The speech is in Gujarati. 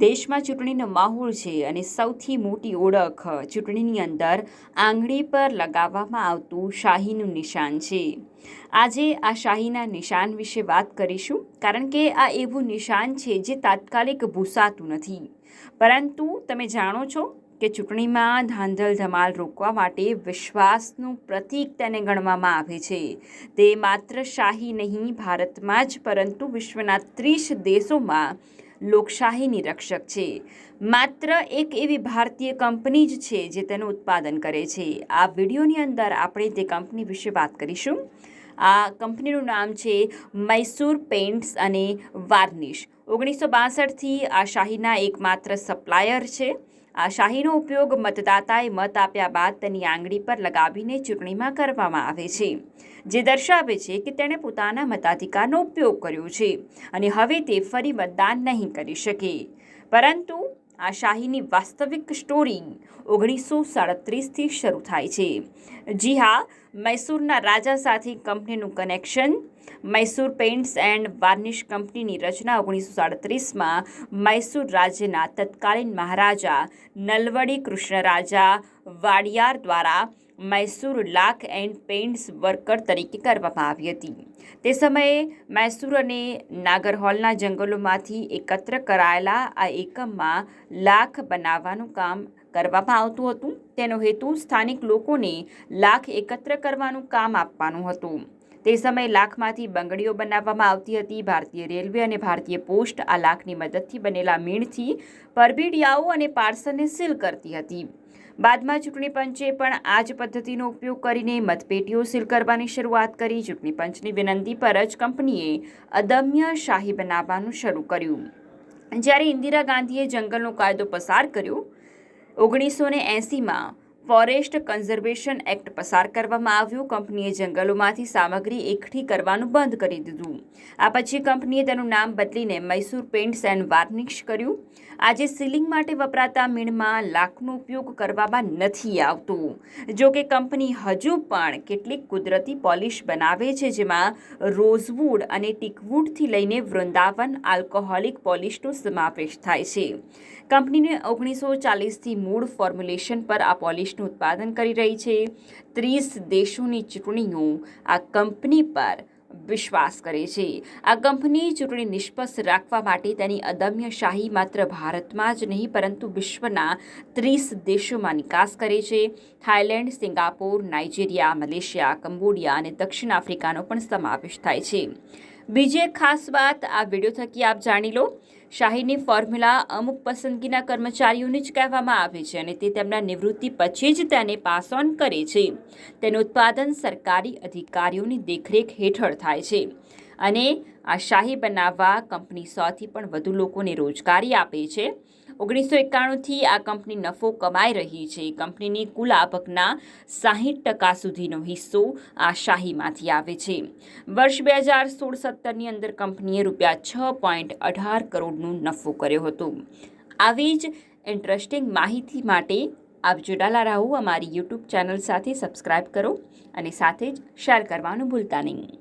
દેશમાં ચૂંટણીનો માહોલ છે અને સૌથી મોટી ઓળખ ચૂંટણીની અંદર આંગળી પર લગાવવામાં આવતું શાહીનું નિશાન છે. આજે આ શાહીના નિશાન વિશે વાત કરીશું, કારણ કે આ એવું નિશાન છે જે તાત્કાલિક ભૂંસાતું નથી, પરંતુ તમે જાણો છો કે ચૂંટણીમાં ધાંધલ ધમાલ રોકવા માટે વિશ્વાસનું પ્રતીક તેને ગણવામાં આવે છે. તે માત્ર શાહી નહીં ભારતમાં જ, પરંતુ વિશ્વના 30 દેશોમાં લોકશાહીની રક્ષક છે. માત્ર એક એવી ભારતીય કંપની જ છે જે તેનું ઉત્પાદન કરે છે. આ વિડીયોની અંદર આપણે તે કંપની વિશે વાત કરીશું. આ કંપનીનું નામ છે મૈસૂર પેઇન્ટ્સ અને વાર્નિશ. 1962થી આ શાહીના એકમાત્ર સપ્લાયર છે. આ શાહીનો ઉપયોગ મતદાતાએ મત આપ્યા બાદ તેની આંગળી પર લગાવીને ચૂંટણીમાં કરવામાં આવે છે, જે દર્શાવે છે કે તેણે પોતાના મતાધિકારનો ઉપયોગ કર્યો છે અને હવે તે ફરી મતદાન નહીં કરી શકે. પરંતુ આ શાહીની વાસ્તવિક સ્ટોરી 1937થી શરૂ થાય છે. જી હા, મૈસૂરના રાજા સાથે કંપનીનું connection. Mysore paints and varnish કંપનીની રચના 1937માં મૈસૂર રાજ્યના તત્કાલીન મહારાજા નલવડી કૃષ્ણરાજા વાડિયાર દ્વારા Mysore lakh and paints worker તરીકે કરવામાં આવી હતી. તે સમયે મૈસૂર અને નાગરહોલના જંગલોમાંથી એકત્ર કરાયેલા આ એકમમાં લાખ બનાવવાનું કામ કરવામાં આવતું હતું. તેનો હેતુ સ્થાનિક લોકોને લાખ એકત્ર કરવાનું કામ આપવાનું હતું. તે સમયે લાખમાંથી બંગડીઓ બનાવવામાં આવતી હતી. ભારતીય રેલવે અને ભારતીય પોસ્ટ આ લાખની મદદથી બનેલા મીણથી પરબીડિયાઓ અને પાર્સલને સીલ કરતી હતી. બાદમાં ચૂંટણી પંચે પણ આ જ પદ્ધતિનો ઉપયોગ કરીને મતપેટીઓ સીલ કરવાની શરૂઆત કરી. ચૂંટણી પંચની વિનંતી પર જ કંપનીએ અદમ્ય શાહી બનાવવાનું શરૂ કર્યું. જ્યારે ઇન્દિરા ગાંધીએ જંગલનો કાયદો પસાર કર્યો, 1980માં ફોરેસ્ટ કન્ઝર્વેશન એક્ટ પસાર કરવામાં આવ્યો. કંપનીએ જંગલોમાંથી સામગ્રી એકઠી કરવાનું બંધ કરી દીધું. આ પછી કંપનીએ તેનું નામ બદલીને મૈસૂર પેઇન્ટ્સ એન્ડ વાર્નિશ કર્યું. આજે સીલિંગ માટે વપરાતા મીણમાં લાખનો ઉપયોગ કરવામાં નથી આવતો. જો કે કંપની હજુ પણ કેટલીક કુદરતી પોલિશ બનાવે છે, જેમાં રોઝવુડ અને ટીકવુડથી લઈને વૃંદાવન આલ્કોહોલિક પોલિશનો સમાવેશ થાય છે. કંપનીને 1940થી મૂળ ફોર્મ્યુલેશન પર આ પોલિશનું ઉત્પાદન કરી રહી છે. 30 દેશોની ચૂંટણીઓ આ કંપની પર વિશ્વાસ કરે છે. આ કંપની ચૂંટણી નિષ્પક્ષ રાખવા માટે તેની અદમ્ય શાહી માત્ર ભારતમાં જ નહીં, પરંતુ વિશ્વના 30 દેશોમાં નિકાસ કરે છે. Thailand, Singapore, Nigeria, Malaysia, Cambodia અને દક્ષિણ આફ્રિકાનો પણ સમાવેશ થાય છે. બીજી એક ખાસ વાત આ વિડીયો થકી આપ જાણી લો. શાહીની ફોર્મ્યુલા અમુક પસંદગીના કર્મચારીઓને જ કહેવામાં આવે છે અને તે તેમના નિવૃત્તિ પછી જ તેને પાસ ઓન કરે છે. તેનું ઉત્પાદન સરકારી અધિકારીઓની દેખરેખ હેઠળ થાય છે અને આ શાહી બનાવવા કંપની 100થી પણ વધુ લોકોને રોજગારી આપે છે. 1991થી આ કંપની નફો કમાઈ રહી છે. કંપનીની કુલ આવકના 60% સુધીનો હિસ્સો આ શાહીમાંથી આવે છે. વર્ષ 2016-17ની અંદર કંપનીએ ₹6.18 કરોડનો નફો કર્યો હતો. આવી જ ઇન્ટરેસ્ટિંગ માહિતી માટે આપ જોડાયેલા રહો. અમારી YouTube ચેનલ સાથે સબસ્ક્રાઇબ કરો અને સાથે જ શેર કરવાનું ભૂલતા નહીં.